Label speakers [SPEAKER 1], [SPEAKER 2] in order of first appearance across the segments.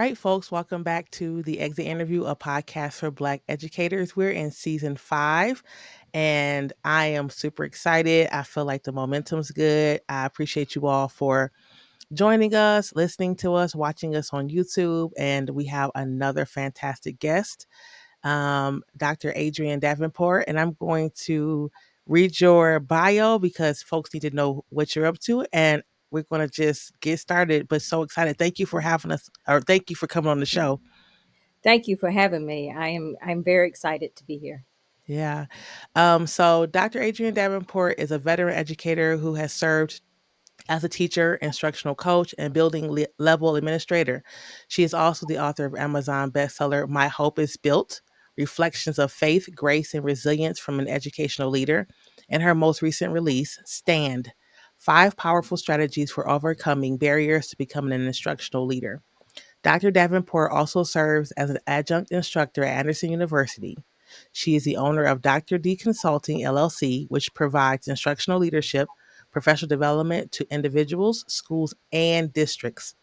[SPEAKER 1] right, folks, welcome back to the Exit Interview, a podcast for Black educators. We're in season 5, and I am super excited. I feel like the momentum's good. I appreciate you all for joining us, listening to us, watching us on YouTube, and we have another fantastic guest, Dr. Adrienne Davenport, and I'm going to read your bio because folks need to know what you're up to, and we're going to just get started. But so excited. Thank you for having us, or thank you for coming on the show.
[SPEAKER 2] Thank you for having me. I'm very excited to be here.
[SPEAKER 1] Yeah. So Dr. Adrienne Davenport is a veteran educator who has served as a teacher, instructional coach, and building level administrator. She is also the author of Amazon bestseller My Hope is Built: Reflections of Faith, Grace, and Resilience from an Educational Leader, and her most recent release, Stand: 5 Powerful Strategies for Overcoming Barriers to Becoming an Instructional Leader. Dr. Davenport also serves as an adjunct instructor at Anderson University. She is the owner of Dr. D Consulting LLC, which provides instructional leadership, professional development to individuals, schools, and districts.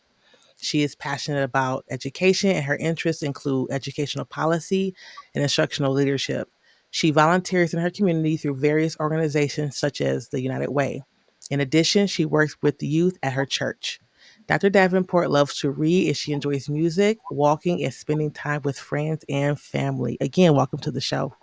[SPEAKER 1] She is passionate about education, and her interests include educational policy and instructional leadership. She volunteers in her community through various organizations such as the United Way. In addition, she works with the youth at her church. Dr. Davenport loves to read and she enjoys music, walking, and spending time with friends and family. Again, welcome to the show.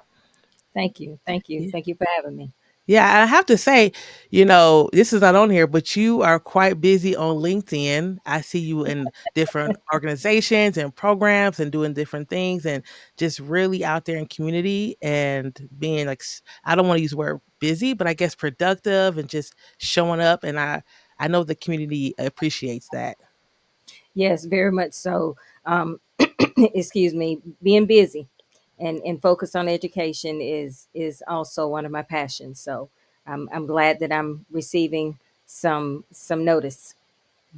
[SPEAKER 2] Thank you. Thank you. Thank you for having me.
[SPEAKER 1] Yeah, I have to say, this is not on here, but you are quite busy on LinkedIn. I see you in different organizations and programs and doing different things and just really out there in community and being like I don't want to use the word busy, but I guess productive and just showing up, and I know the community appreciates that.
[SPEAKER 2] Yes, very much so. Excuse me, being busy and focused on education is also one of my passions. So I'm glad that I'm receiving some notice.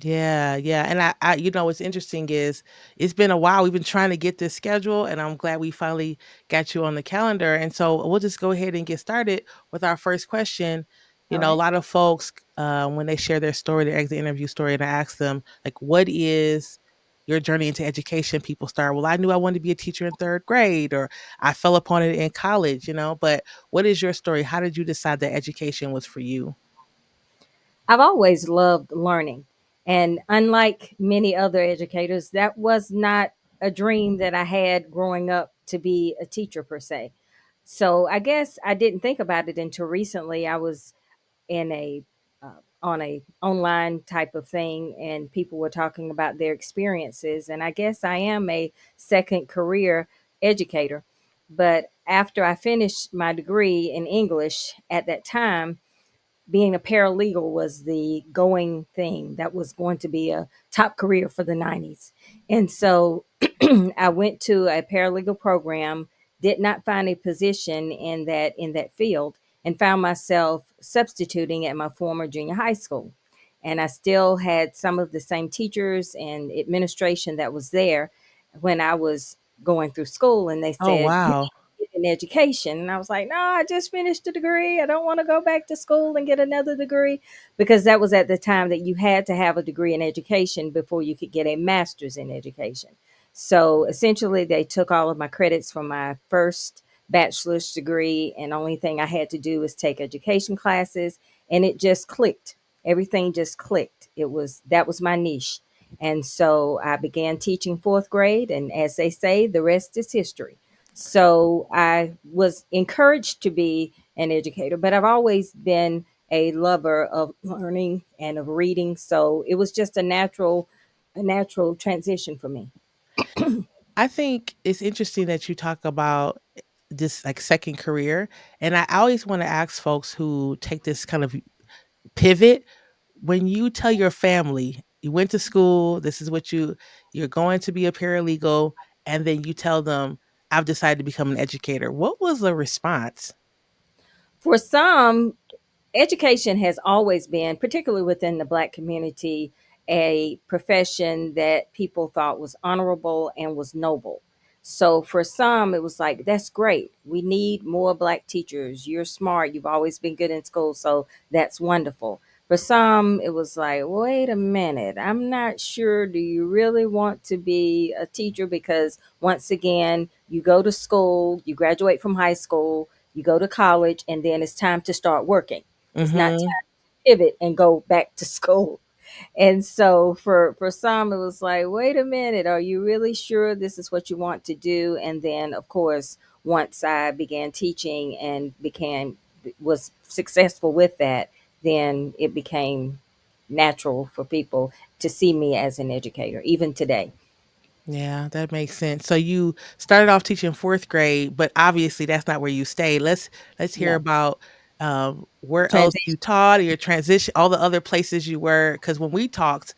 [SPEAKER 1] Yeah, yeah. And what's interesting is it's been a while. We've been trying to get this schedule, and I'm glad we finally got you on the calendar. And so we'll just go ahead and get started with our first question.
[SPEAKER 2] All
[SPEAKER 1] A
[SPEAKER 2] right.
[SPEAKER 1] lot of folks, when they share their story, their exit interview story, and I ask them, like, what is your journey into education? People start, well, I knew I wanted to be a teacher in third grade, or I fell upon it in college, but what is your story? How did you decide that education was for you?
[SPEAKER 2] I've always loved learning. And unlike many other educators, that was not a dream that I had growing up to be a teacher per se. So I guess I didn't think about it until recently. I was in a on a online type of thing, and people were talking about their experiences. And I guess I am a second career educator. But after I finished my degree in English at that time, being a paralegal was the going thing that was going to be a top career for the 90s. And so I went to a paralegal program, did not find a position in that field, and found myself substituting at my former junior high school. And I still had some of the same teachers and administration that was there when I was going through school, and they
[SPEAKER 1] Oh,
[SPEAKER 2] said, "You
[SPEAKER 1] wow.
[SPEAKER 2] need to get an education." And I was like, "No, I just finished a degree. I don't want to go back to school and get another degree," because that was at the time that you had to have a degree in education before you could get a master's in education. So essentially, they took all of my credits from my first bachelor's degree, and the only thing I had to do was take education classes, and it just clicked. Everything just clicked. That was my niche. And so I began teaching fourth grade, and as they say, the rest is history. So I was encouraged to be an educator, but I've always been a lover of learning and of reading. So it was just a natural transition for me.
[SPEAKER 1] I think it's interesting that you talk about this like second career. And I always want to ask folks who take this kind of pivot, when you tell your family you went to school, this is what you're going to be a paralegal, and then you tell them, I've decided to become an educator. What was the response?
[SPEAKER 2] For some, education has always been, particularly within the Black community, a profession that people thought was honorable and was noble. So for some, it was like, that's great. We need more Black teachers. You're smart. You've always been good in school. So that's wonderful. For some, it was like, wait a minute, I'm not sure. Do you really want to be a teacher? Because once again, you go to school, you graduate from high school, you go to college, and then it's time to start working. It's not
[SPEAKER 1] Mhm.
[SPEAKER 2] time to pivot and go back to school. And so for some it was like, wait a minute, are you really sure this is what you want to do? And then of course, once I began teaching and became was successful with that, then it became natural for people to see me as an educator even today.
[SPEAKER 1] Yeah, that makes sense. So you started off teaching 4th grade, but obviously that's not where you stayed. Let's hear
[SPEAKER 2] No.
[SPEAKER 1] about, where else you
[SPEAKER 2] Transition.
[SPEAKER 1] taught or your transition, all the other places you were. Because when we talked,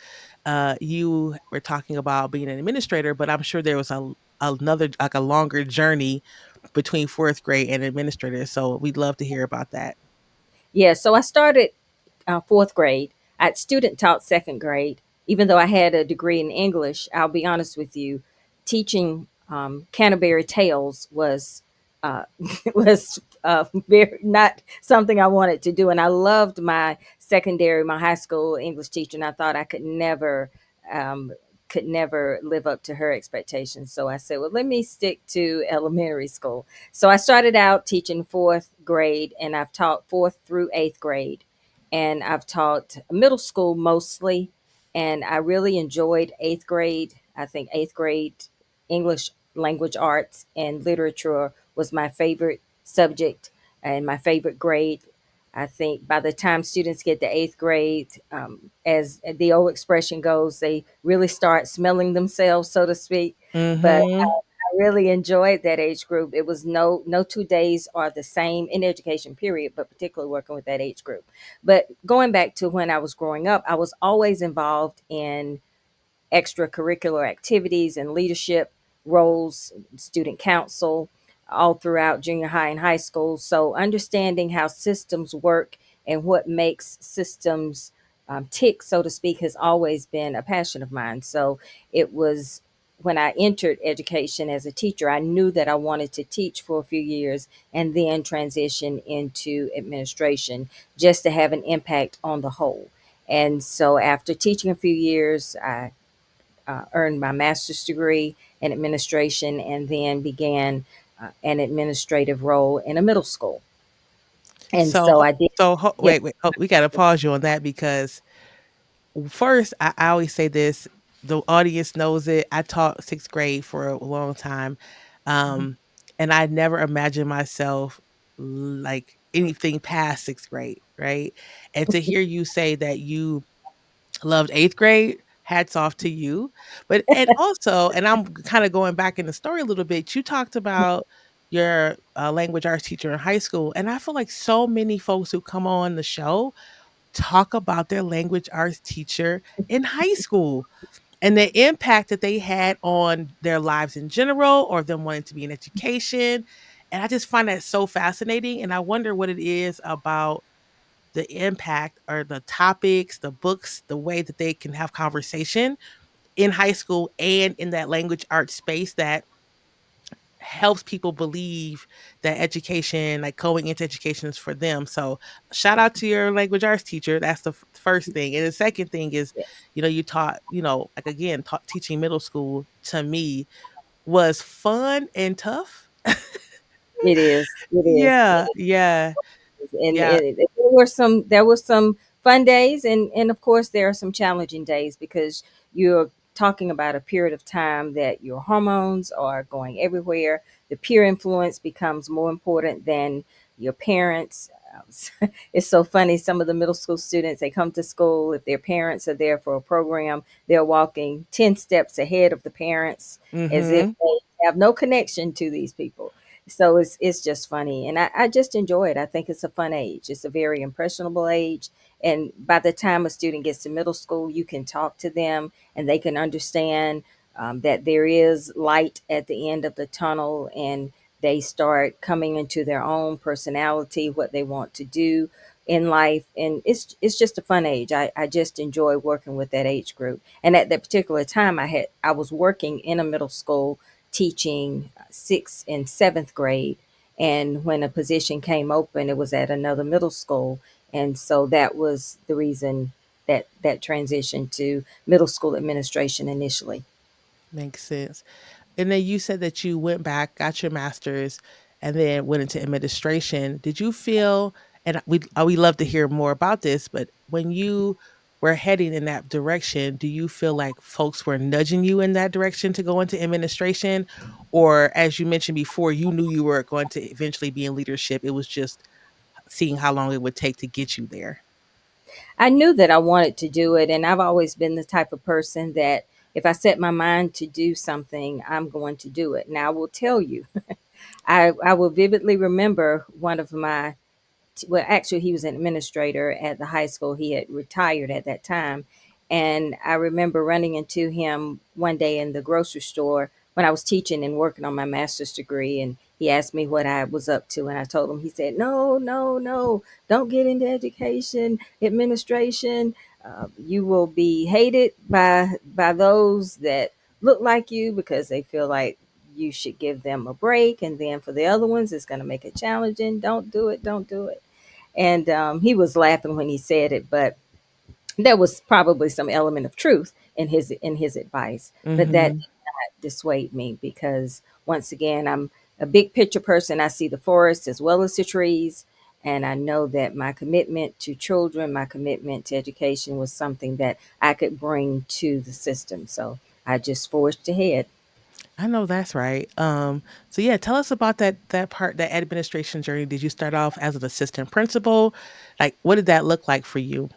[SPEAKER 1] you were talking about being an administrator, but I'm sure there was another, like, a longer journey between 4th grade and administrator, so we'd love to hear about that.
[SPEAKER 2] Yeah, so I started fourth grade. I student taught second grade, even though I had a degree in English. I'll be honest with you, teaching Canterbury Tales was was very not something I wanted to do, and I loved my secondary, my high school English teacher, and I thought I um, could never live up to her expectations. So I said, well, let me stick to elementary school. So I started out teaching fourth grade, and I've taught fourth through eighth grade, and I've taught middle school mostly. And I really enjoyed eighth grade. I think eighth grade English language arts and literature was my favorite subject and my favorite grade. I think by the time students get to eighth grade, as the old expression goes, they really start smelling themselves, so to speak. But
[SPEAKER 1] Mhm.
[SPEAKER 2] I really enjoyed that age group. It was no 2 days are the same in education, period, but particularly working with that age group. But going back to when I was growing up, I was always involved in extracurricular activities and leadership roles, student council, all throughout junior high and high school. So, understanding how systems work and what makes systems tick, so to speak, has always been a passion of mine. So, it was when I entered education as a teacher, I knew that I wanted to teach for a few years and then transition into administration just to have an impact on the whole. And so, after teaching a few years, I earned my master's degree in administration and then began an administrative role in a middle school. And
[SPEAKER 1] So
[SPEAKER 2] so
[SPEAKER 1] ho
[SPEAKER 2] I did,
[SPEAKER 1] so ho
[SPEAKER 2] yeah.
[SPEAKER 1] wait, we gotta pause you on that because first, I always say this, the audience knows it. I taught 6th grade for a long time,
[SPEAKER 2] Mhm.
[SPEAKER 1] um, and I never imagined myself like anything past 6th grade, right? And to hear you say that you loved 8th grade, hats off to you. But and also, and I'm kinda going back in the story a little bit, you talked about your, language arts teacher in high school, and I feel like so many folks who come on the show talk about their language arts teacher in high school and the impact that they had on their lives in general or them wanting to be in education. And I just find that so fascinating. And I wonder what it is about the impact or the topics, the books, the way that they can have conversation in high school and in that language arts space that helps people believe that education, like going into education is for them. So shout out to your language arts teacher. That's the first thing. And the second thing is,
[SPEAKER 2] Yes,
[SPEAKER 1] you taught, like again, teaching middle school to me was fun and tough.
[SPEAKER 2] it is. It is.
[SPEAKER 1] Yeah, yeah,
[SPEAKER 2] And
[SPEAKER 1] yeah.
[SPEAKER 2] there were some fun days, and of course there are some challenging days because you're talking about a period of time that your hormones are going everywhere. The peer influence becomes more important than your parents. It's so funny, some of the middle school students, they come to school, if their parents are there for a program, they're walking 10 steps ahead of the parents as if
[SPEAKER 1] Mhm.
[SPEAKER 2] they have no connection to these people. So it's just funny, and I just enjoy it. I think it's a fun age. It's a very impressionable age, and by the time a student gets to middle school, you can talk to them and they can understand that there is light at the end of the tunnel, and they start coming into their own personality, what they want to do in life, and it's just a fun age. I just enjoy working with that age group, and at that particular time, I was working in a middle school teaching sixth and seventh grade. And when a position came open, it was at another middle school. And so that was the reason that transition to middle school administration initially.
[SPEAKER 1] Makes sense. And then you said that you went back, got your master's, and then went into administration. Did you feel, and we love to hear more about this, but when you were heading in that direction, do you feel like folks were nudging you in that direction to go into administration? Or as you mentioned before, you knew you were going to eventually be in leadership. It was just seeing how long it would take to get you there.
[SPEAKER 2] I knew that I wanted to do it, and I've always been the type of person that if I set my mind to do something, I'm going to do it. Now, I will tell you, I will vividly remember one of my, well, actually, he was an administrator at the high school. He had retired at that time. And I remember running into him one day in the grocery store when I was teaching and working on my master's degree. And he asked me what I was up to. And I told him, he said, no, no, no, don't get into education, administration. You will be hated by those that look like you because they feel like you should give them a break. And then for the other ones, it's going to make it challenging. Don't do it. Don't do it. And he was laughing when he said it, but there was probably some element of truth in his advice. But that
[SPEAKER 1] Hmm.
[SPEAKER 2] did not dissuade me because once again, I'm a big picture person. I see the forest as well as the trees. And I know that my commitment to children, my commitment to education was something that I could bring to the system. So I just forged ahead.
[SPEAKER 1] I know that's right. So yeah, tell us about that part, that administration journey. Did you start off as an assistant principal? Like, what did that look like for you?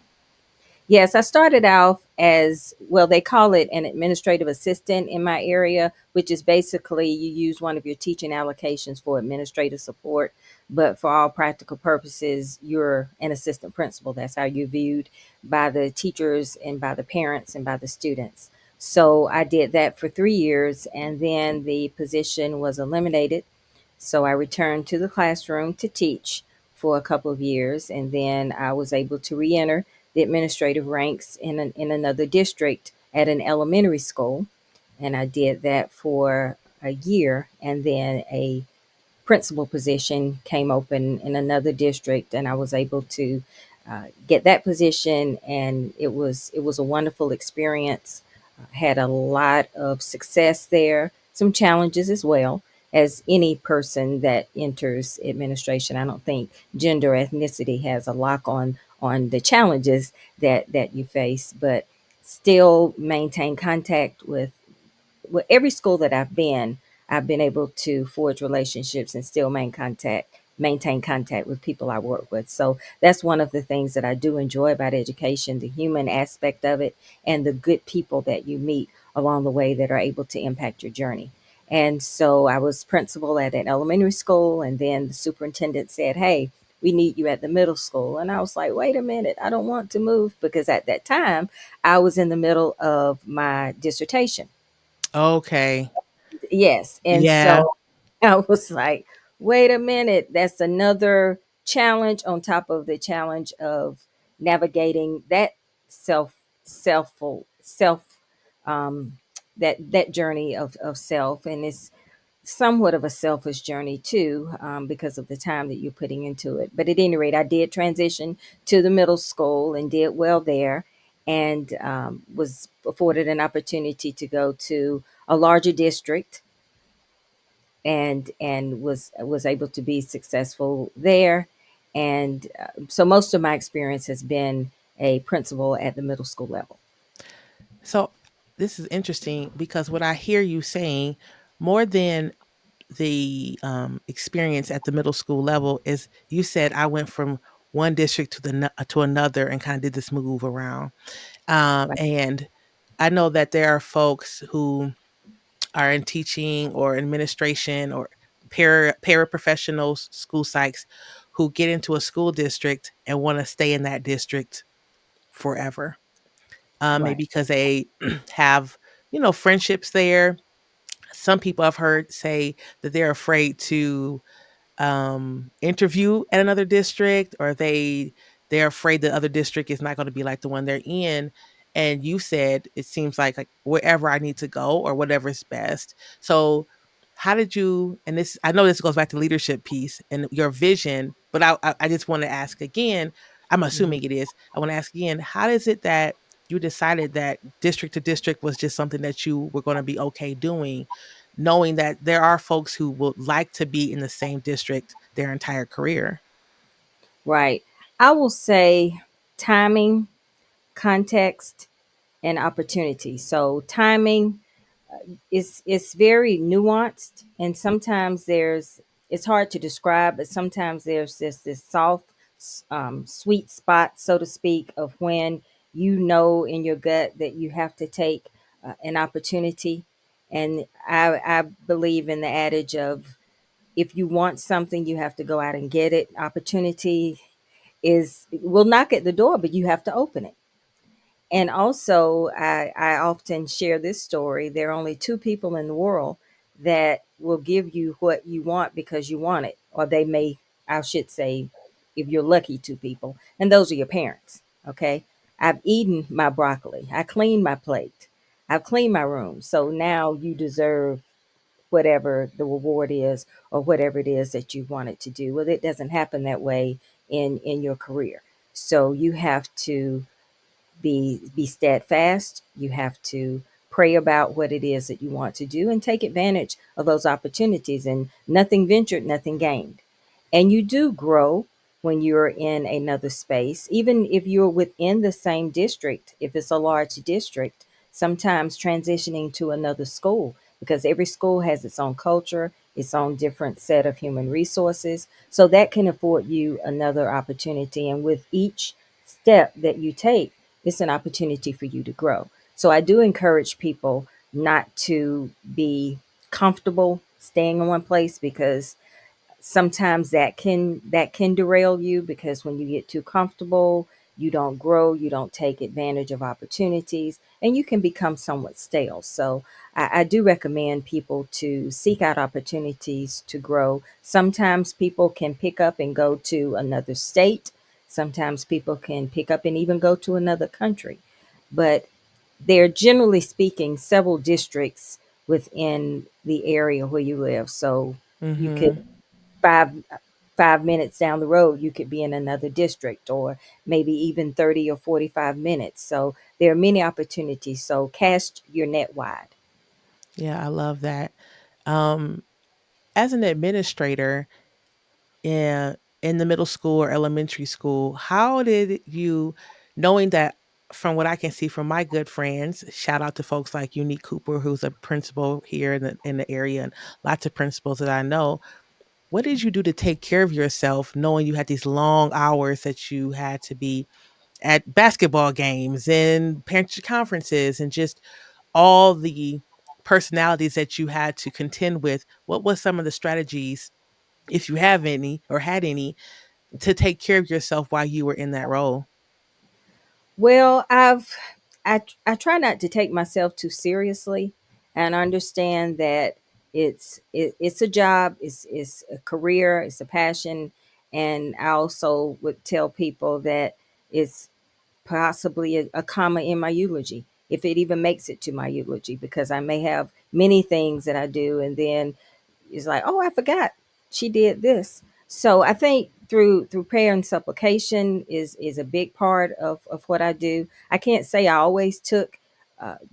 [SPEAKER 2] Yes, I started off as well, they call it an administrative assistant in my area, which is basically you use one of your teaching allocations for administrative support. But for all practical purposes, you're an assistant principal. That's how you're viewed by the teachers and by the parents and by the students. So I did that for 3 years, and then the position was eliminated. So I returned to the classroom to teach for a couple of years, and then I was able to re-enter the administrative ranks in another district at an elementary school, and I did that for a year, and then a principal position came open in another district, and I was able to get that position, and it was a wonderful experience. Had a lot of success there, some challenges as well. As any person that enters administration, I don't think gender ethnicity has a lock on the challenges that you face, but still maintain contact with every school that I've been able to forge relationships and still maintain contact with people I work with. So that's one of the things that I do enjoy about education, the human aspect of it and the good people that you meet along the way that are able to impact your journey. And so I was principal at an elementary school, and then the superintendent said, "Hey, we need you at the middle school." And I was like, "Wait a minute, I don't want to move," because at that time I was in the middle of my dissertation.
[SPEAKER 1] Okay.
[SPEAKER 2] Yes. And
[SPEAKER 1] Yeah.
[SPEAKER 2] so I was like, wait a minute, that's another challenge on top of the challenge of navigating that self, self, self, um, that journey of self. And it's somewhat of a selfish journey too, because of the time that you're putting into it. But at any rate, I did transition to the middle school and did well there, and was afforded an opportunity to go to a larger district, and was able to be successful there. And so most of my experience has been a principal at the middle school level.
[SPEAKER 1] So this is interesting because what I hear you saying, more than the experience at the middle school level, is you said I went from one district to to another and kind of did this move around.
[SPEAKER 2] Right.
[SPEAKER 1] And I know that there are folks who are in teaching or administration or paraprofessionals, school psychs, who get into a school district and want to stay in that district forever. Maybe
[SPEAKER 2] Right.
[SPEAKER 1] because they have, friendships there. Some people I've heard say that they're afraid to interview at another district, or they're afraid the other district is not going to be like the one they're in. And you said it seems like wherever I need to go or whatever is best. So how did you, and this, I know this goes back to leadership piece and your vision, but I just want to ask again, I'm
[SPEAKER 2] Mhm.
[SPEAKER 1] assuming it is. I want to ask again, how is it that you decided that district to district was just something that you were going to be okay doing, knowing that there are folks who would like to be in the same district their entire career?
[SPEAKER 2] Right. I will say timing, context, and opportunity. So timing is very nuanced, and sometimes there's it's hard to describe, but sometimes there's this soft, sweet spot, so to speak, of when you know in your gut that you have to take an opportunity. And I believe in the adage of, if you want something, you have to go out and get it. Opportunity is will knock at the door, but you have to open it. And also, I often share this story. There are only two people in the world that will give you what you want because you want it, or they may, I should say, if you're lucky, two people, and those are your parents. Okay. I've eaten my broccoli, I cleaned my plate, I've cleaned my room. So now you deserve whatever the reward is, or whatever it is that you wanted to do. Well, it doesn't happen that way in your career. So you have to be steadfast. You have to pray about what it is that you want to do and take advantage of those opportunities. And nothing ventured, nothing gained. And you do grow when you're in another space, even if you're within the same district. If it's a large district, sometimes transitioning to another school, because every school has its own culture, its own different set of human resources. So that can afford you another opportunity. And with each step that you take, it's an opportunity for you to grow. So I do encourage people not to be comfortable staying in one place, because sometimes that can derail you, because when you get too comfortable, you don't grow, you don't take advantage of opportunities, and you can become somewhat stale. So I do recommend people to seek out opportunities to grow. Sometimes people can pick up and go to another state. Sometimes people can pick up and even go to another country. But there are, generally speaking, several districts within the area where you live. So you could
[SPEAKER 1] Mm-hmm.
[SPEAKER 2] 5 5 minutes down the road, you could be in another district, or maybe even 30 or 45 minutes. So there are many opportunities. So cast your net wide.
[SPEAKER 1] Yeah, I love that. Um, as an administrator, in the middle school or elementary school, how did you, knowing that, from what I can see from my good friends, shout out to folks like Unique Cooper, who's a principal here in the area, and lots of principals that I know. What did you do to take care of yourself, knowing you had these long hours that you had to be at basketball games and parent conferences and just all the personalities that you had to contend with? What was some of the strategies, if you have any or had any, to take care of yourself while you were in that role?
[SPEAKER 2] Well, I try not to take myself too seriously, and understand that it's a job, it's a career, it's a passion. And I also would tell people that it's possibly a comma in my eulogy, if it even makes it to my eulogy, because I may have many things that I do, and then it's like, oh, I forgot she did this. So I think through prayer and supplication is a big part of what I do. I can't say I always took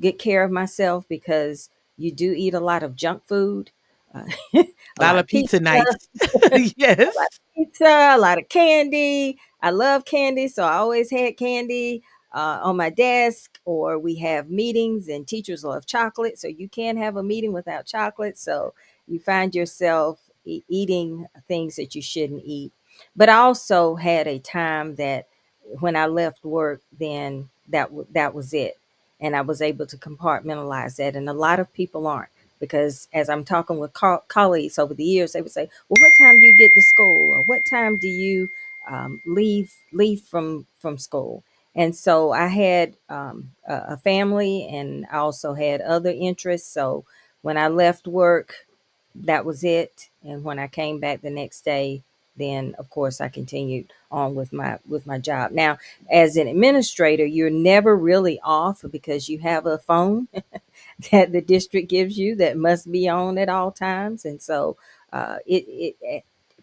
[SPEAKER 2] good care of myself, because you do eat a lot of junk food, uh,
[SPEAKER 1] A
[SPEAKER 2] a
[SPEAKER 1] lot
[SPEAKER 2] lot
[SPEAKER 1] of
[SPEAKER 2] of pizza,
[SPEAKER 1] pizza nights.
[SPEAKER 2] a lot
[SPEAKER 1] Yes.
[SPEAKER 2] of pizza, a lot of candy. I love candy, so I always had candy on my desk. Or we have meetings, and teachers love chocolate, so you can't have a meeting without chocolate. So you find yourself eating things that you shouldn't eat. But I also had a time that when I left work, then that was it, and I was able to compartmentalize that. And a lot of people aren't, because as I'm talking with colleagues over the years, they would say, "Well, what time do you get to school, or what time do you leave from school?" And so I had a family, and I also had other interests. So when I left work, that was it. And when I came back the next day, then of course I continued on with my job. Now, as an administrator, you're never really off, because you have a phone that the district gives you that must be on at all times. And so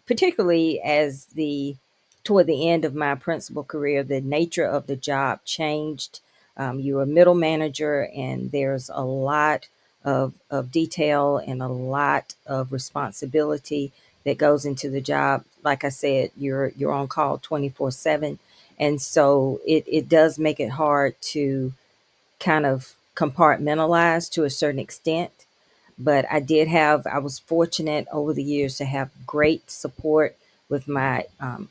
[SPEAKER 2] particularly as the toward the end of my principal career, the nature of the job changed. You're a middle manager, and there's a lot of detail and a lot of responsibility that goes into the job. Like I said, you're on call 24/7, and so it does make it hard to kind of compartmentalized to a certain extent. But I was fortunate over the years to have great support with my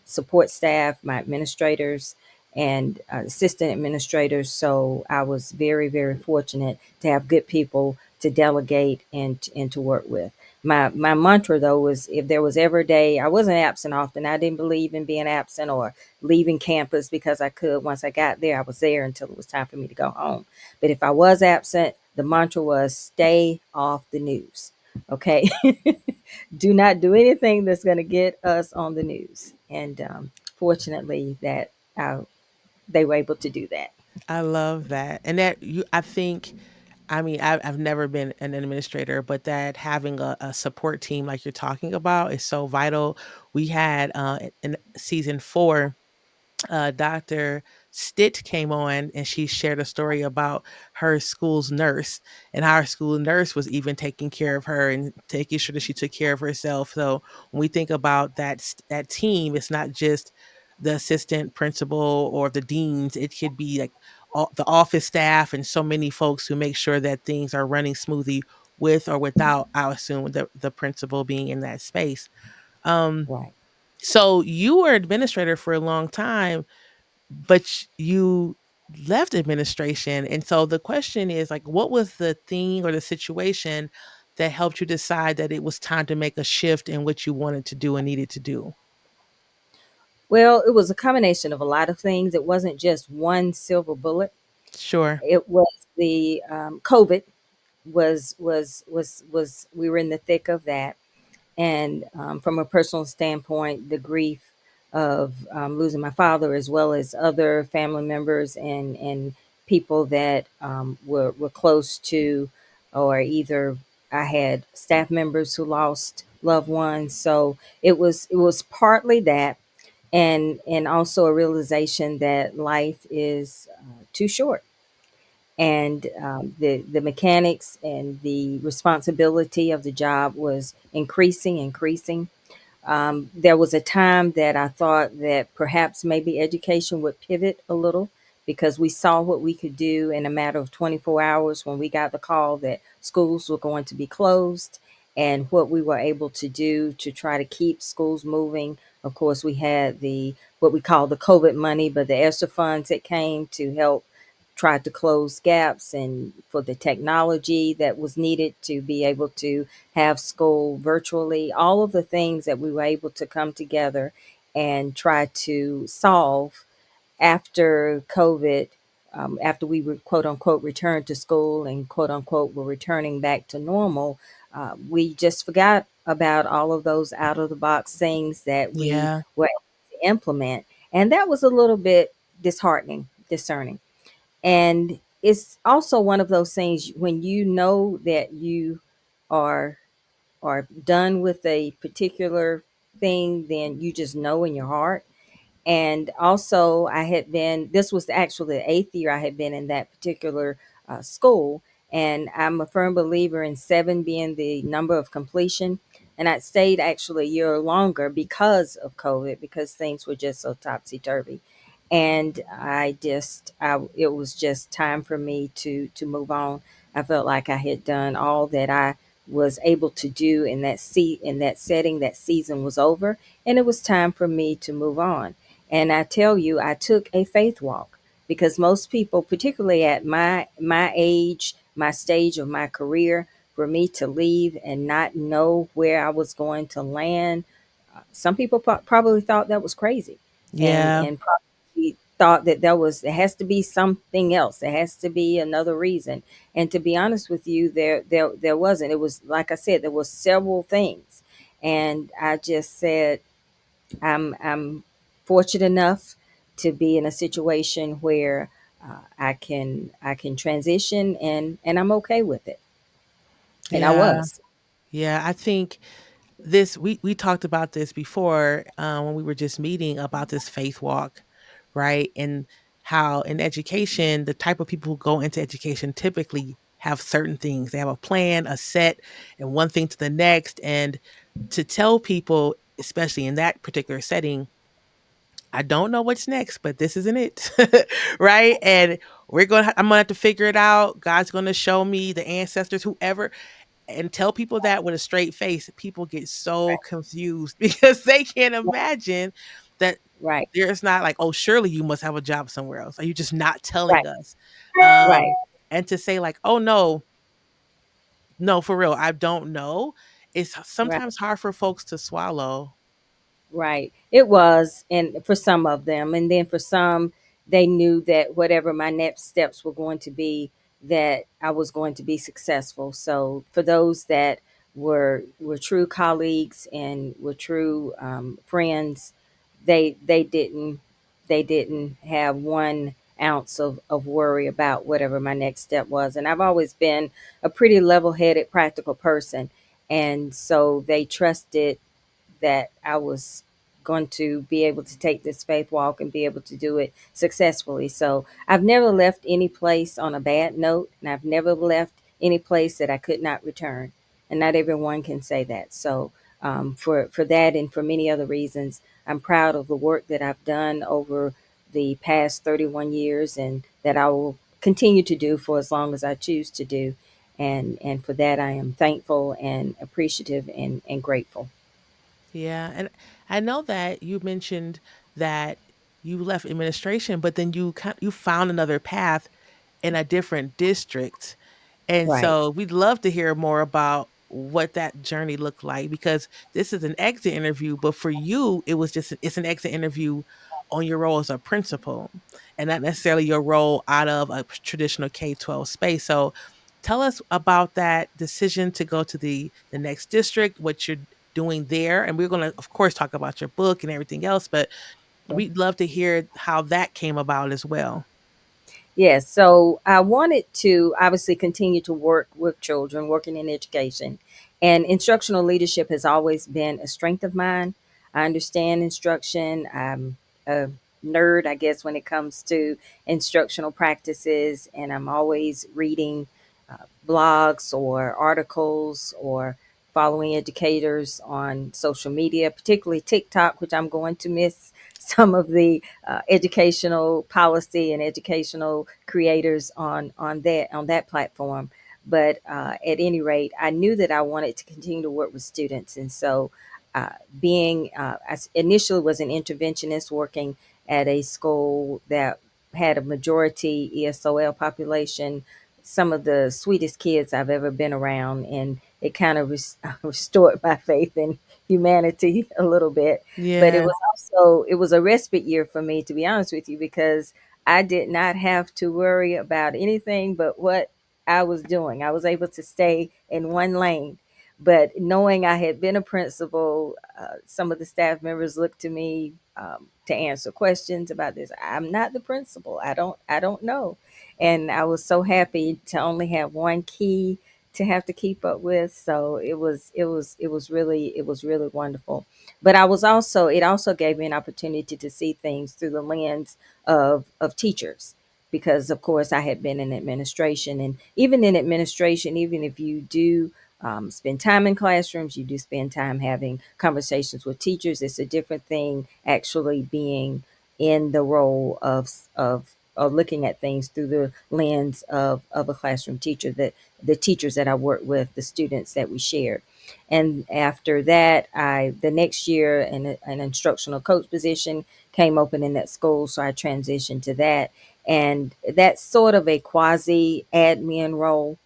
[SPEAKER 2] support staff, my administrators, and assistant administrators. So I was very, very fortunate to have good people to delegate and to work with. My mantra though was, if there was ever a day I wasn't absent often, I didn't believe in being absent or leaving campus because I could. Once I got there, I was there until it was time for me to go home. But if I was absent, the mantra was stay off the news. Okay. Do not do anything that's going to get us on the news. And fortunately, they were able to do that.
[SPEAKER 1] I love that. And that I think, I mean, I've never been an administrator, but that having a support team like you're talking about is so vital. We had in season 4, Dr. Stitt came on and she shared a story about her school's nurse and how her school nurse was even taking care of her and taking sure that she took care of herself. So when we think about that team, it's not just the assistant principal or the deans. It could be like the office staff and so many folks who make sure that things are running smoothly with or without, I assume, the principal being in that space. Um,
[SPEAKER 2] Right.
[SPEAKER 1] so you were administrator for a long time, but you left administration. And so the question is like, what was the thing or the situation that helped you decide that it was time to make a shift in what you wanted to do and needed to do?
[SPEAKER 2] Well, it was a combination of a lot of things. It wasn't just one silver bullet.
[SPEAKER 1] Sure.
[SPEAKER 2] It was the COVID was we were in the thick of that. And from a personal standpoint, the grief of losing my father, as well as other family members and people that were close to, or either I had staff members who lost loved ones. So it was partly that, and also a realization that life is too short, and the mechanics and the responsibility of the job was increasing. There was a time that I thought that perhaps maybe education would pivot a little, because we saw what we could do in a matter of 24 hours when we got the call that schools were going to be closed, and what we were able to do to try to keep schools moving. Of course, we had the what we call the COVID money, but the extra funds that came to help try to close gaps, and for the technology that was needed to be able to have school virtually, all of the things that we were able to come together and try to solve after COVID, after we were quote unquote returned to school and quote unquote were returning back to normal. We just forgot about all of those out of the box things that we
[SPEAKER 1] Yeah.
[SPEAKER 2] were able to implement. And that was a little bit discerning. And it's also one of those things when you know that you are are done with a particular thing, then you just know in your heart. And also, this was actually the eighth year I had been in that particular school. And I'm a firm believer in seven being the number of completion. And I stayed actually a year longer because of COVID, because things were just so topsy turvy. And it was just time for me to move on. I felt like I had done all that I was able to do in that setting. That season was over, and it was time for me to move on. And I tell you, I took a faith walk, because most people, particularly at my age, my stage of my career, for me to leave and not know where I was going to land, some people probably thought that was crazy,
[SPEAKER 1] Yeah.
[SPEAKER 2] and probably thought that there has to be something else. There has to be another reason. And to be honest with you, there wasn't. It was like I said, there was several things, and I just said, I'm fortunate enough to be in a situation where I can transition, and I'm okay with it. And I
[SPEAKER 1] Yeah.
[SPEAKER 2] was.
[SPEAKER 1] Yeah. I think this we talked about this before, when we were just meeting about this faith walk, right? And how in education, the type of people who go into education typically have certain things. They have a plan, a set, and one thing to the next. And to tell people, especially in that particular setting, I don't know what's next, but this isn't it. Right? And I'm gonna have to figure it out. God's gonna show me the ancestors, whoever, and tell people that with a straight face. People get so
[SPEAKER 2] Right,
[SPEAKER 1] confused because they can't imagine that
[SPEAKER 2] right,
[SPEAKER 1] there's not like, oh, surely you must have a job somewhere else. Are you just not telling
[SPEAKER 2] right,
[SPEAKER 1] us?
[SPEAKER 2] right,
[SPEAKER 1] And to say like, oh no, no, for real, I don't know. It's
[SPEAKER 2] right.
[SPEAKER 1] sometimes hard for folks to swallow.
[SPEAKER 2] Right. It was, and for some of them, and then for some, they knew that whatever my next steps were going to be, that I was going to be successful. So for those that were true colleagues and were true friends, they didn't have 1 ounce of worry about whatever my next step was. And I've always been a pretty level-headed, practical person, and so they trusted that I was going to be able to take this faith walk and be able to do it successfully. So I've never left any place on a bad note, and I've never left any place that I could not return. And not everyone can say that. So for that and for many other reasons, I'm proud of the work that I've done over the past 31 years, and that I will continue to do for as long as I choose to do. And for that, I am thankful and appreciative and grateful.
[SPEAKER 1] Yeah, and I know that you mentioned that you left administration, but then you found another path in a different district. And
[SPEAKER 2] Right.
[SPEAKER 1] so we'd love to hear more about what that journey looked like, because this is an exit interview, but for you, it's an exit interview on your role as a principal and not necessarily your role out of a traditional K-12 space. So tell us about that decision to go to the next district, what you're doing there. And we're going to, of course, talk about your book and everything else, but
[SPEAKER 2] Okay.
[SPEAKER 1] we'd love to hear how that came about as well.
[SPEAKER 2] Yes. So I wanted to obviously continue to work with children, working in education. And instructional leadership has always been a strength of mine. I understand instruction. I'm a nerd, I guess, when it comes to instructional practices. And I'm always reading blogs or articles or following educators on social media, particularly TikTok, which I'm going to miss some of the educational policy and educational creators on that platform. But at any rate, I knew that I wanted to continue to work with students, and so being I initially was an interventionist working at a school that had a majority ESOL population, some of the sweetest kids I've ever been around, and it kind of restored my faith in humanity a little bit. But
[SPEAKER 1] Yeah.
[SPEAKER 2] it was a respite year for me, to be honest with you, because I did not have to worry about anything but what I was doing. I was able to stay in one lane. But knowing I had been a principal, some of the staff members looked to me to answer questions about this. I'm not the principal. I don't know. And I was so happy to only have one key to have to keep up with. So it was really wonderful. But it also gave me an opportunity to see things through the lens of teachers, because of course I had been in administration, and even in administration, even if you do spend time in classrooms, you do spend time having conversations with teachers. It's a different thing actually being in the role of looking at things through the lens of a classroom teacher, that the teachers that I worked with, the students that we shared. And after that, the next year, an instructional coach position came open in that school, so I transitioned to that. And that's sort of a quasi admin role.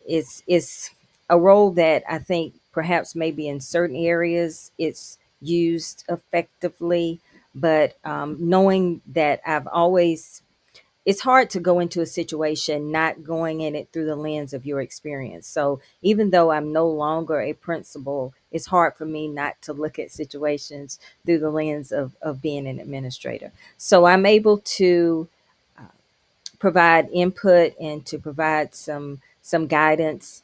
[SPEAKER 2] It's a role that I think perhaps maybe in certain areas it's used effectively, but knowing that I've always it's hard to go into a situation not going in it through the lens of your experience. So even though I'm no longer a principal, it's hard for me not to look at situations through the lens of being an administrator. So I'm able to provide input and to provide some guidance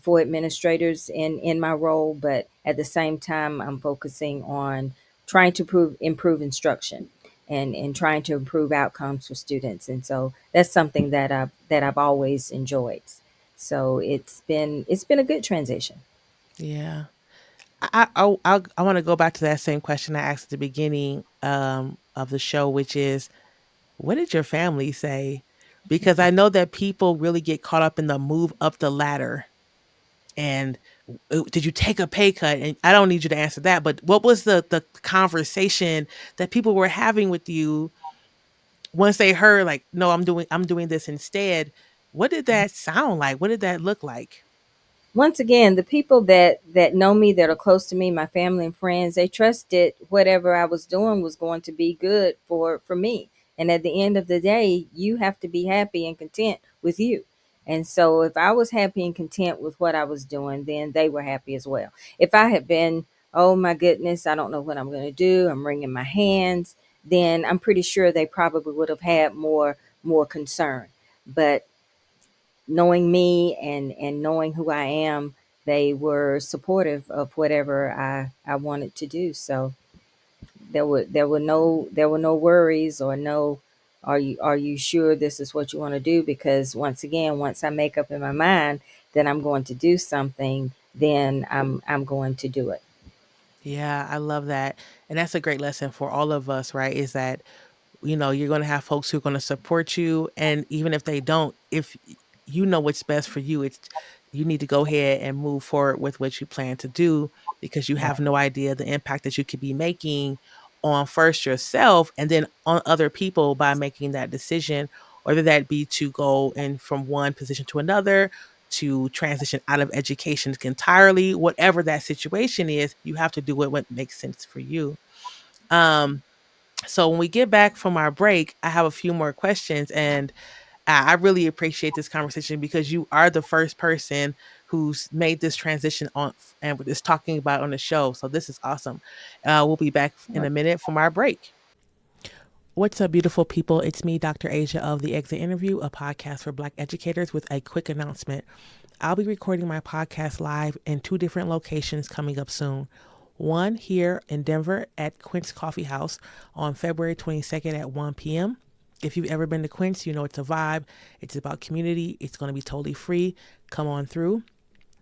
[SPEAKER 2] for administrators in my role, but at the same time, I'm focusing on trying to improve instruction and trying to improve outcomes for students. And so that's something that I've always enjoyed. So it's been a good transition.
[SPEAKER 1] Yeah. I want to go back to that same question I asked at the beginning of the show, which is, what did your family say? Because I know that people really get caught up in the move up the ladder. And did you take a pay cut? And I don't need you to answer that, but what was the conversation that people were having with you once they heard, like, no, I'm doing this instead? What did that sound like? What did that look like?
[SPEAKER 2] Once again, the people that know me, that are close to me, my family and friends, they trusted whatever I was doing was going to be good for me. And at the end of the day, you have to be happy and content with you. And so if I was happy and content with what I was doing, then they were happy as well. If I had been, oh my goodness, I don't know what I'm going to do, I'm wringing my hands, then I'm pretty sure they probably would have had more concern. But knowing me and knowing who I am, they were supportive of whatever I wanted to do. So there were no worries or no, are you sure this is what you want to do? Because once again, once I make up in my mind that I'm going to do something, then I'm going to do it.
[SPEAKER 1] Yeah, I love that. And that's a great lesson for all of us, right? Is that, you're going to have folks who are going to support you. And even if they don't, if you know what's best for you, you need to go ahead and move forward with what you plan to do, because you have
[SPEAKER 2] Right.
[SPEAKER 1] no idea the impact that you could be making on first yourself and then on other people by making that decision, whether that be to go in from one position to another, to transition out of education entirely, whatever that situation is, you have to do what makes sense for you. Um, so when we get back from our break, I have a few more questions, and I really appreciate this conversation because you are the first person who's made this transition on and is talking about on the show. So this is awesome. We'll be back in a minute from our break. What's up, beautiful people? It's me, Dr. Asia of The Exit Interview, a podcast for Black educators, with a quick announcement. I'll be recording my podcast live in two different locations coming up soon. One here in Denver at Quince Coffee House on February 22nd at 1 p.m. If you've ever been to Quince, you know it's a vibe. It's about community. It's going to be totally free. Come on through.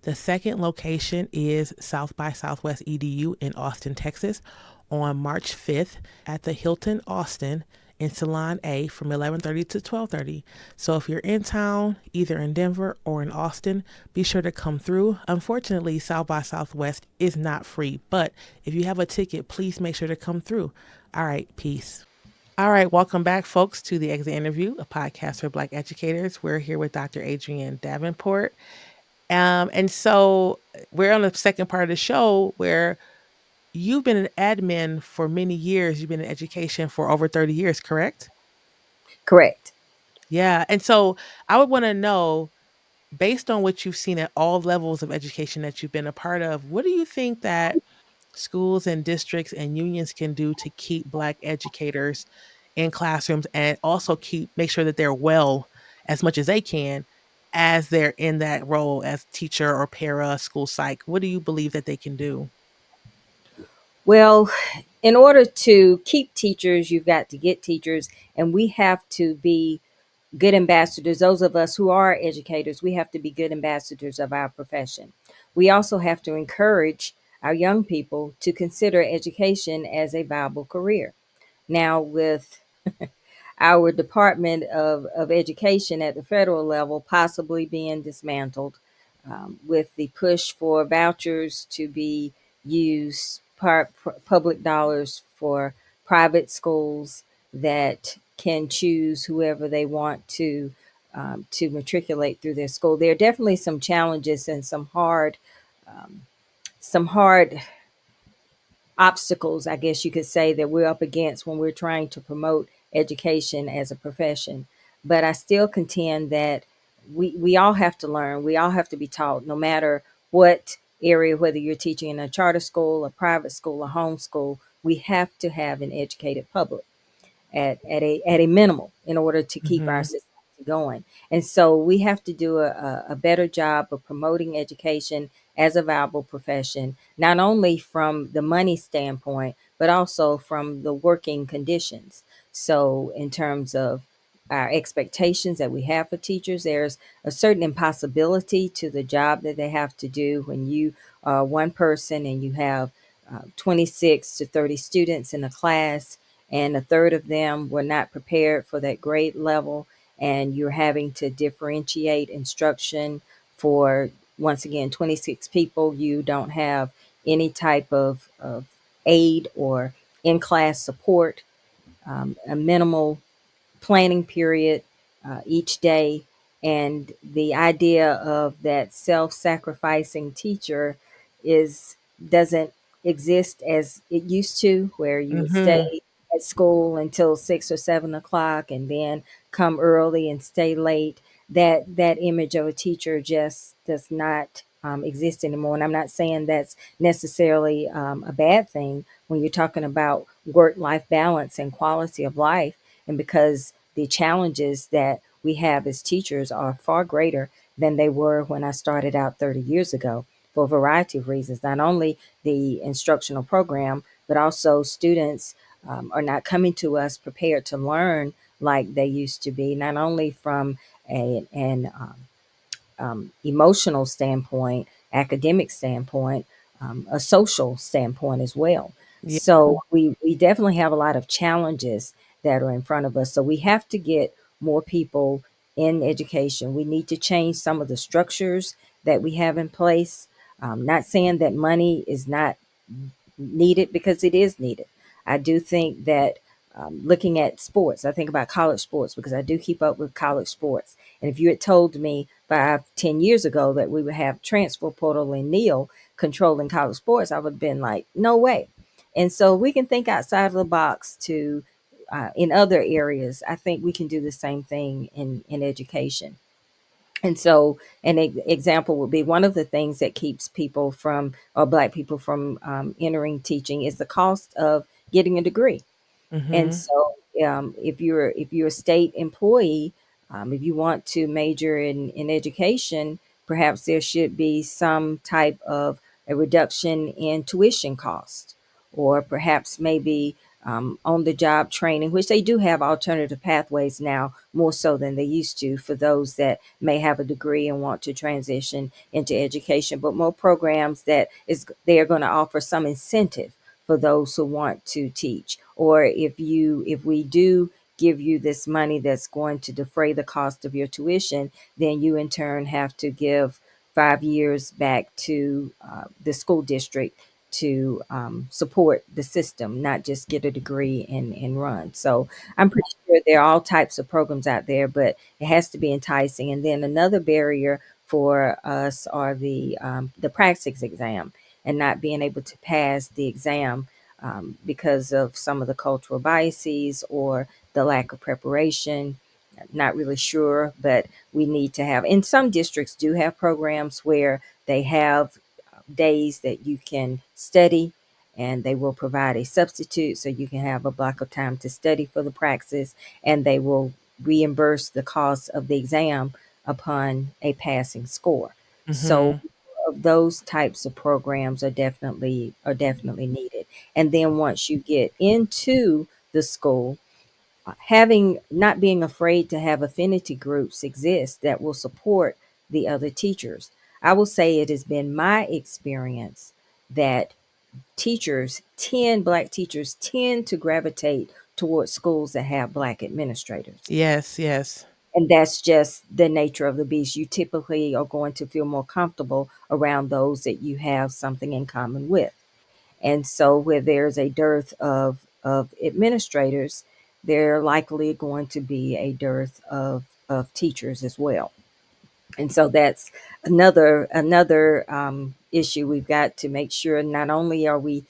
[SPEAKER 1] The second location is South by Southwest EDU in Austin, Texas, on March 5th at the Hilton Austin in Salon A from 11:30 to 12:30. So if you're in town, either in Denver or in Austin, be sure to come through. Unfortunately, South by Southwest is not free, but if you have a ticket, please make sure to come through. All right, peace. All right, welcome back, folks, to the Exit Interview, a podcast for Black educators. We're here with Dr. Adrienne Davenport. And so we're on the second part of the show where you've been an admin for many years. You've been in education for over 30 years, correct?
[SPEAKER 2] Correct.
[SPEAKER 1] Yeah. And so I would want to know, based on what you've seen at all levels of education that you've been a part of, what do you think that schools and districts and unions can do to keep Black educators in classrooms and also make sure that they're well as much as they can as they're in that role as teacher or para, school psych? What do you believe that they can do?
[SPEAKER 2] Well, in order to keep teachers, you've got to get teachers, and we have to be good ambassadors. Those of us who are educators, we have to be good ambassadors of our profession. We also have to encourage our young people to consider education as a viable career. Now, with our Department of Education at the federal level possibly being dismantled, with the push for vouchers to be used, public dollars for private schools that can choose whoever they want to matriculate through their school. There are definitely some challenges and um, some hard obstacles, I guess you could say, that we're up against when we're trying to promote education as a profession. But I still contend that we all have to learn, we all have to be taught, no matter what area, whether you're teaching in a charter school, a private school, a homeschool, we have to have an educated public at a minimal in order to keep our
[SPEAKER 1] Hmm.
[SPEAKER 2] systems going. And so we have to do a better job of promoting education as a viable profession, not only from the money standpoint, but also from the working conditions. So, in terms of our expectations that we have for teachers, there's a certain impossibility to the job that they have to do when you are one person and you have 26 to 30 students in a class, and a third of them were not prepared for that grade level, and you're having to differentiate instruction for, once again, 26 people. You don't have any type of aid or in class support, a minimal planning period each day. And the idea of that self-sacrificing teacher is doesn't exist as it used to, where you would
[SPEAKER 1] Mhm.
[SPEAKER 2] stay at school until 6 or 7 o'clock and then come early and stay late. That image of a teacher just does not exist anymore. And I'm not saying that's necessarily a bad thing when you're talking about work-life balance and quality of life, and because the challenges that we have as teachers are far greater than they were when I started out 30 years ago, for a variety of reasons. Not only the instructional program, but also students are not coming to us prepared to learn like they used to be, not only from an emotional standpoint, academic standpoint, a social standpoint as well.
[SPEAKER 1] Yeah.
[SPEAKER 2] So we definitely have a lot of challenges that are in front of us. So we have to get more people in education. We need to change some of the structures that we have in place. Not saying that money is not needed, because it is needed. I do think that looking at sports, I think about college sports because I do keep up with college sports. And if you had told me 5, 10 years ago that we would have transfer portal and Neil controlling college sports, I would have been like, no way. And so we can think outside of the box to in other areas. I think we can do the same thing in education. And so, an example would be one of the things that keeps people from, or Black people from, entering teaching is the cost of getting a degree. And
[SPEAKER 1] Mhm.
[SPEAKER 2] so, if you're a state employee, if you want to major in education, perhaps there should be some type of a reduction in tuition cost, or perhaps maybe on the job training, which they do have alternative pathways now more so than they used to for those that may have a degree and want to transition into education, but more programs that is they are going to offer some incentive for those who want to teach. Or if we do give you this money that's going to defray the cost of your tuition, then you in turn have to give 5 years back to the school district to support the system, not just get a degree and run. So I'm pretty sure there are all types of programs out there, but it has to be enticing. And then another barrier for us are the praxis exam, and not being able to pass the exam because of some of the cultural biases or the lack of preparation. Not really sure, but we need to have, and some districts do have programs where they have days that you can study, and they will provide a substitute so you can have a block of time to study for the praxis, and they will reimburse the cost of the exam upon a passing score. So
[SPEAKER 1] Mhm.
[SPEAKER 2] those types of programs are definitely needed. And then once you get into the school, having not being afraid to have affinity groups exist that will support the other teachers. I will say it has been my experience that Black teachers tend to gravitate towards schools that have Black administrators.
[SPEAKER 1] Yes, yes.
[SPEAKER 2] And that's just the nature of the beast. You typically are going to feel more comfortable around those that you have something in common with. And so, where there's a dearth of administrators, there likely going to be a dearth of teachers as well. And so that's another issue. We've got to make sure not only are we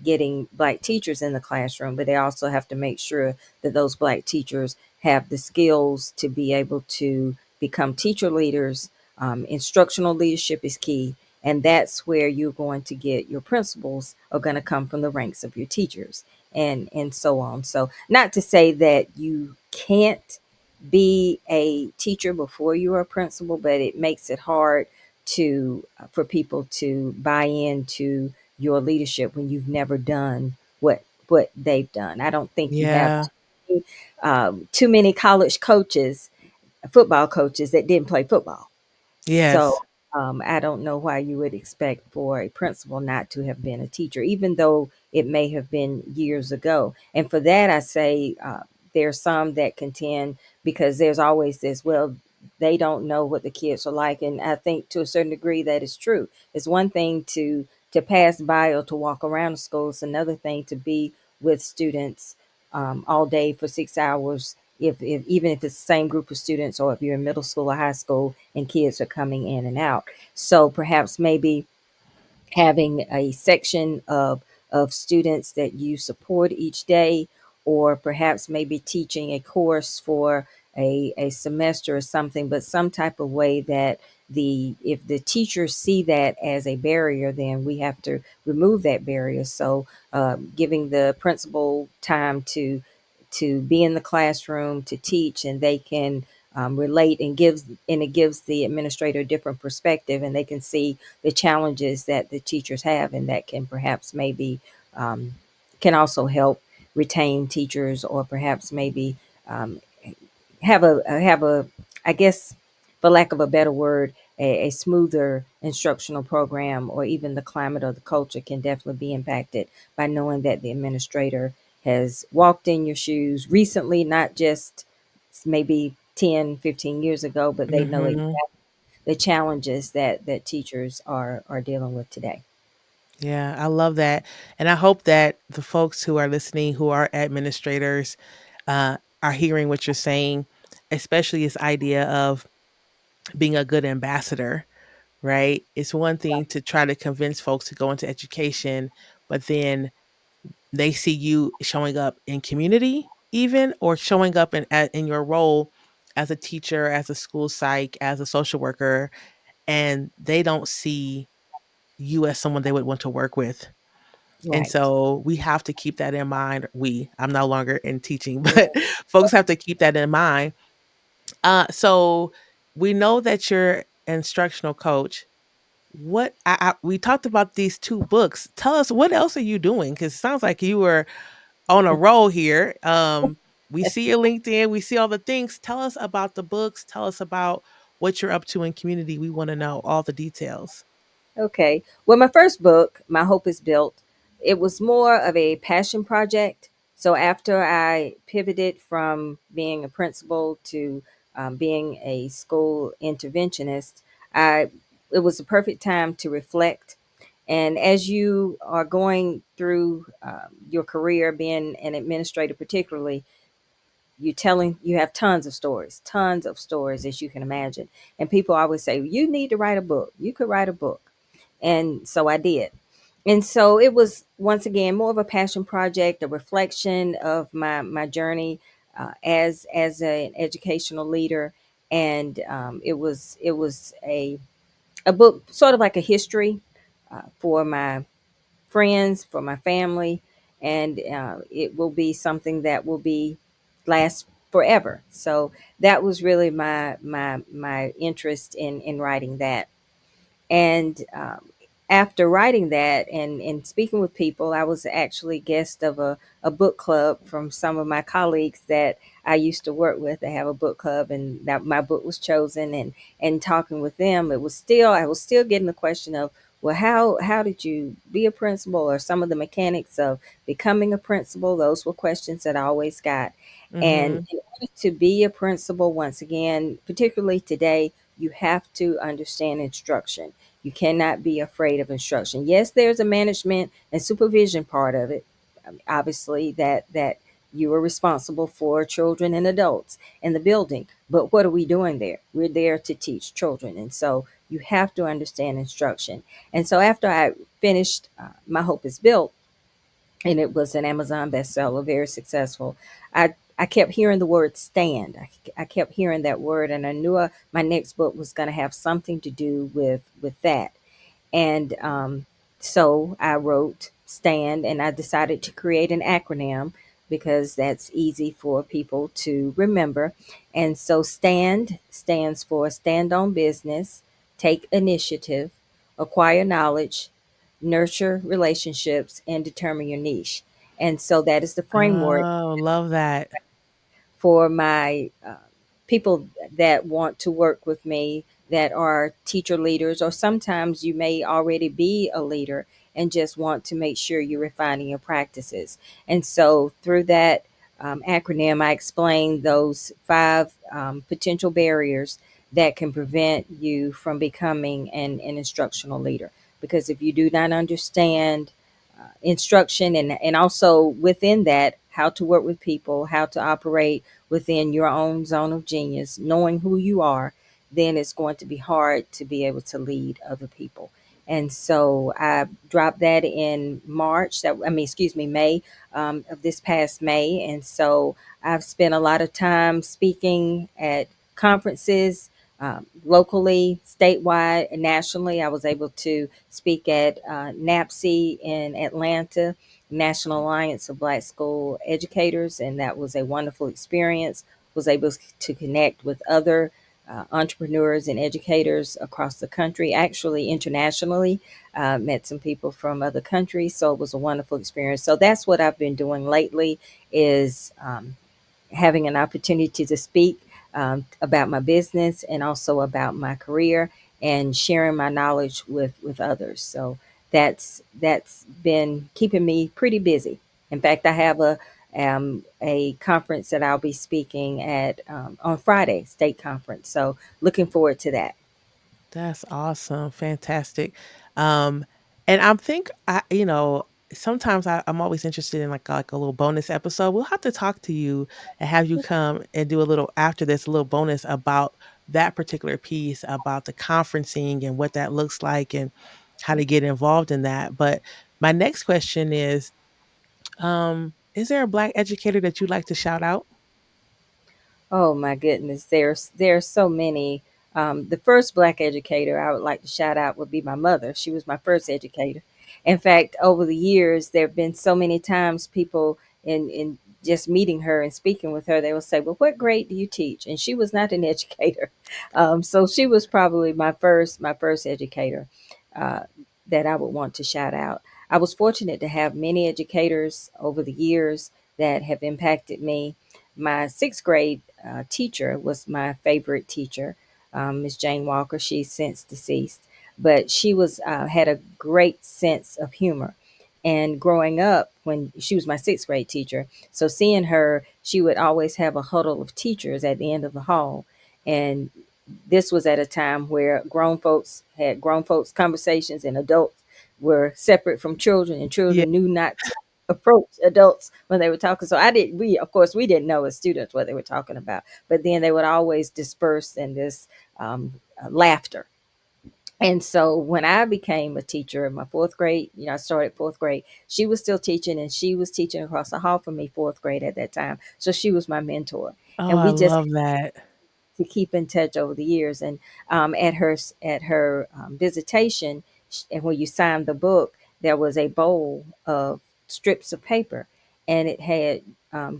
[SPEAKER 2] getting Black teachers in the classroom, but they also have to make sure that those Black teachers have the skills to be able to become teacher leaders. Instructional leadership is key, and that's where you're going to get your principals are going to come from the ranks of your teachers, and so on. So not to say that you can't be a teacher before you're a principal, but it makes it hard to for people to buy into your leadership when you've never done what they've done. I don't think you have
[SPEAKER 1] Yeah.
[SPEAKER 2] too many college coaches, football coaches that didn't play football. So
[SPEAKER 1] Yes.
[SPEAKER 2] I don't know why you would expect for a principal not to have been a teacher, even though it may have been years ago. And for that, I say there's some that contend because there's always this, well, they don't know what the kids are like. And I think to a certain degree that is true. It's one thing to pass by or to walk around the school. It's another thing to be with students all day for 6 hours if even if it's the same group of students or if you're in middle school or high school and kids are coming in and out. So perhaps maybe having a section of students that you support each day, or perhaps maybe teaching a course for a semester or something, but some type of way that the if the teachers see that as a barrier, then we have to remove that barrier. So giving the principal time to be in the classroom to teach, and they can relate and it gives the administrator a different perspective, and they can see the challenges that the teachers have, and that can perhaps maybe um, can also help retain teachers, or perhaps maybe um, have a I guess, for lack of a better word, a smoother instructional program, or even the climate or the culture can definitely be impacted by knowing that the administrator has walked in your shoes recently, not just maybe 10, 15 years ago, but they know
[SPEAKER 1] Hmm.
[SPEAKER 2] exactly the challenges that teachers are dealing with today.
[SPEAKER 1] Yeah, I love that. And I hope that the folks who are listening, who are administrators, are hearing what you're saying, especially this idea of being a good ambassador, right? It's one thing to try to convince folks to go into education, but then they see you showing up in community, even, or showing up in your role as a teacher, as a school psych, as a social worker, and they don't see you as someone they would want to work with. And
[SPEAKER 2] Right.
[SPEAKER 1] so we have to keep that in mind. I'm no longer in teaching,
[SPEAKER 2] Yeah.
[SPEAKER 1] but folks have to keep that in mind. So we know that you're an instructional coach. We talked about these two books. Tell us, what else are you doing? Because it sounds like you were on a roll here. We see your LinkedIn, we see all the things. Tell us about the books. Tell us about what you're up to in community. We want to know all the details.
[SPEAKER 2] Okay. Well, my first book, My Hope is Built, it was more of a passion project. So after I pivoted from being a principal to being a school interventionist, I it was a perfect time to reflect. And as you are going through your career, being an administrator, particularly, you have tons of stories, as you can imagine. And people always say, you need to write a book, you could write a book. And so I did. And so it was once again more of a passion project, a reflection of my journey as an educational leader. And it was a book, sort of like a history for my friends, for my family, and it will be something that will be last forever. So that was really my interest in writing that. And after writing that and speaking with people, I was actually guest of a book club from some of my colleagues that I used to work with. They have a book club, and that my book was chosen. And talking with them, I was still getting the question of, well, how did you be a principal, or some of the mechanics of becoming a principal. Those were questions that I always got. And
[SPEAKER 1] Mhm.
[SPEAKER 2] in order to be a principal, once again, particularly today, you have to understand instruction. You cannot be afraid of instruction. Yes, there's a management and supervision part of it. Obviously, that you are responsible for children and adults in the building. But what are we doing there? We're there to teach children, and so you have to understand instruction. And so after I finished My Hope is Built, and it was an Amazon bestseller, very successful. I kept hearing the word stand. I kept hearing that word, and I knew my next book was going to have something to do with that. And so I wrote STAND, and I decided to create an acronym because that's easy for people to remember. And so STAND stands for stand on business, take initiative, acquire knowledge, nurture relationships, and determine your niche. And so that is the framework
[SPEAKER 1] Oh, love that.
[SPEAKER 2] for my people that want to work with me that are teacher leaders, or sometimes you may already be a leader and just want to make sure you're refining your practices. And so through that acronym, I explained those five potential barriers that can prevent you from becoming an instructional leader. Because if you do not understand instruction, and also within that, how to work with people, how to operate within your own zone of genius, knowing who you are, then it's going to be hard to be able to lead other people. And so I dropped that in March, that I mean, excuse me, May of this past May. And so I've spent a lot of time speaking at conferences, locally, statewide, and nationally. I was able to speak at NAPSE in Atlanta, National Alliance of Black School Educators, and that was a wonderful experience. Was able to connect with other entrepreneurs and educators across the country, actually internationally. Met some people from other countries, so it was a wonderful experience. So that's what I've been doing lately is having an opportunity to speak about my business and also about my career and sharing my knowledge with others. So that's been keeping me pretty busy. In fact, I have a conference that I'll be speaking at on Friday, state conference. So looking forward to that.
[SPEAKER 1] That's awesome, fantastic. Um, and I'm think I, sometimes I'm always interested in like a little bonus episode. We'll have to talk to you and have you come and do a little after this, a little bonus about that particular piece, about the conferencing and what that looks like and how to get involved in that. But my next question is there a Black educator that you'd like to shout out?
[SPEAKER 2] Oh my goodness, there's so many. The first Black educator I would like to shout out would be my mother. She was my first educator. In fact, over the years, there have been so many times people in just meeting her and speaking with her, they will say, "Well, what grade do you teach?" And she was not an educator, so she was probably my first educator uh, that I would want to shout out. I was fortunate to have many educators over the years that have impacted me. My sixth grade teacher was my favorite teacher, Miss Jane Walker. She's since deceased, but she was had a great sense of humor. And growing up, when she was my sixth grade teacher, so seeing her, she would always have a huddle of teachers at the end of the hall, and this was at a time where grown folks had grown folks conversations and adults were separate from children, and
[SPEAKER 1] Yeah.
[SPEAKER 2] children knew not to approach adults when they were talking. So we of course we didn't know as students what they were talking about, but then they would always disperse in this laughter. And so when I became a teacher in my fourth grade, I started fourth grade, she was still teaching, and she was teaching across the hall from me, fourth grade at that time. So she was my mentor.
[SPEAKER 1] Oh,
[SPEAKER 2] And
[SPEAKER 1] I
[SPEAKER 2] we just
[SPEAKER 1] love that.
[SPEAKER 2] to keep in touch over the years. And at her visitation, and when you signed the book, there was a bowl of strips of paper, and it had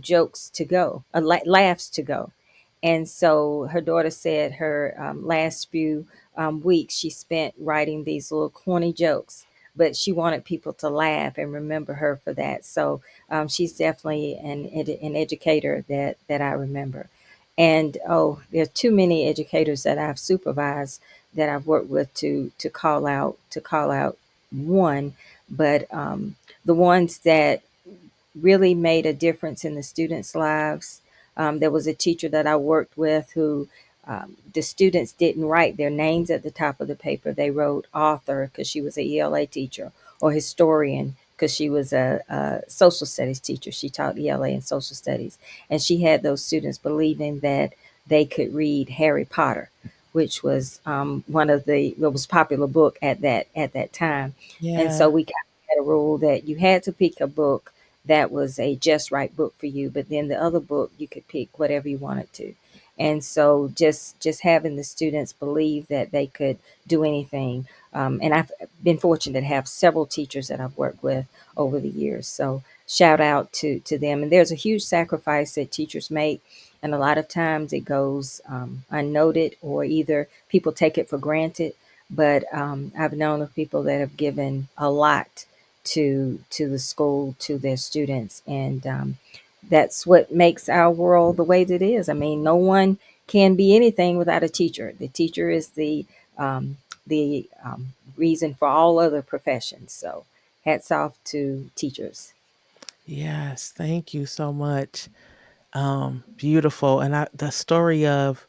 [SPEAKER 2] jokes to go, laughs to go. And so her daughter said her last few weeks she spent writing these little corny jokes, but she wanted people to laugh and remember her for that. So she's definitely an educator that I remember. And oh, there are too many educators that I've supervised that I've worked with to call out one, but the ones that really made a difference in the students' lives. There was a teacher that I worked with who the students didn't write their names at the top of the paper. They wrote author because she was a ELA teacher, or historian because she was a social studies teacher. She taught ELA and social studies. And she had those students believing that they could read Harry Potter, which was one of the most popular book at that time. And so
[SPEAKER 1] Yeah.
[SPEAKER 2] we kind of had a rule that you had to pick a book that was a just right book for you, but then the other book you could pick whatever you wanted to. And so just having the students believe that they could do anything. And I've been fortunate to have several teachers that I've worked with over the years. So shout out to them. And there's a huge sacrifice that teachers make. And a lot of times it goes unnoted, or either people take it for granted. But I've known of people that have given a lot to the school, to their students, and that's what makes our world the way that it is. I mean, no one can be anything without a teacher. The teacher is the reason for all other professions. So, hats off to teachers.
[SPEAKER 1] Yes, thank you so much. Beautiful. And the story of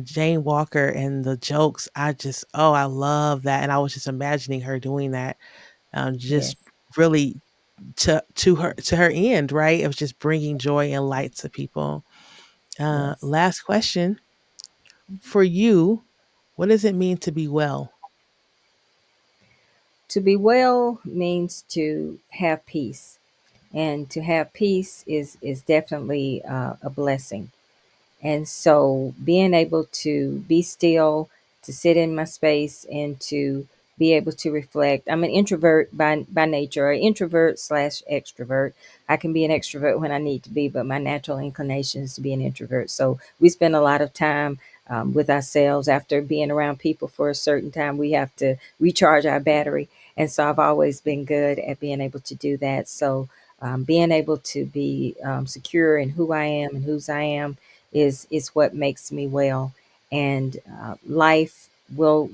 [SPEAKER 1] Jane Walker and the jokes, I love that. And I was just imagining her doing that, just
[SPEAKER 2] Yes,
[SPEAKER 1] really to her end, right? It was just bringing joy and light to people.
[SPEAKER 2] yes.
[SPEAKER 1] Last question for you: what does it mean to be well?
[SPEAKER 2] To be well means to have peace, and to have peace is definitely a blessing. And so being able to be still, to sit in my space, and to be able to reflect. I'm an introvert by nature, an introvert slash extrovert. I can be an extrovert when I need to be, but my natural inclination is to be an introvert. So we spend a lot of time with ourselves. After being around people for a certain time, we have to recharge our battery. And so I've always been good at being able to do that. So being able to be secure in who I am and whose I am is what makes me well. And life will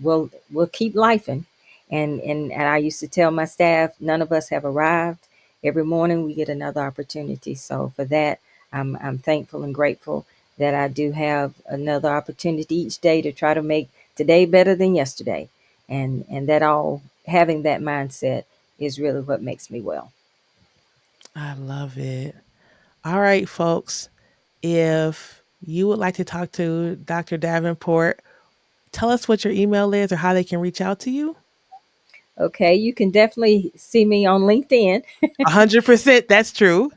[SPEAKER 2] keep lifing. And I used to tell my staff, none of us have arrived. Every morning we get another opportunity. So for that, I'm thankful and grateful that I do have another opportunity each day to try to make today better than yesterday. And that all having that mindset is really what makes me well.
[SPEAKER 1] I love it. All right, folks. If you would like to talk to Dr. Davenport, tell us what your email is or how they can reach out to you.
[SPEAKER 2] Okay, you can definitely see me on LinkedIn.
[SPEAKER 1] 100%. That's true.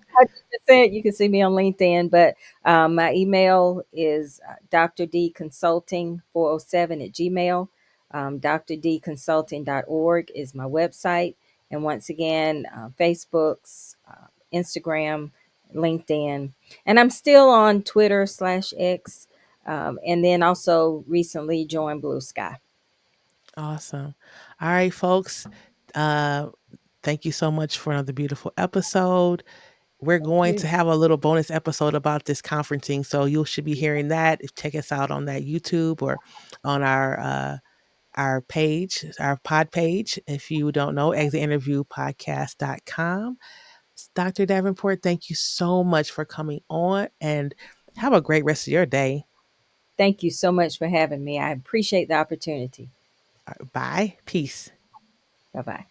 [SPEAKER 2] 100%. You can see me on LinkedIn, but my email is Dr. D Consulting 407 at Gmail. drdconsulting.org is my website. And once again, Facebook's, Instagram, LinkedIn. And I'm still on Twitter slash X. And then also recently joined Blue Sky.
[SPEAKER 1] Awesome. All right, folks. Uh, Thank you so much for another beautiful episode. We're
[SPEAKER 2] Thank
[SPEAKER 1] going to
[SPEAKER 2] you.
[SPEAKER 1] have a little bonus episode about this conferencing. So you should be hearing that. Check us out on that YouTube or on our page, our pod page. If you don't know, exitinterviewpodcast.com. Dr. Davenport, thank you so much for coming on and have a great rest of your day.
[SPEAKER 2] Thank you so much for having me. I appreciate the opportunity.
[SPEAKER 1] Bye. Peace.
[SPEAKER 2] Bye bye.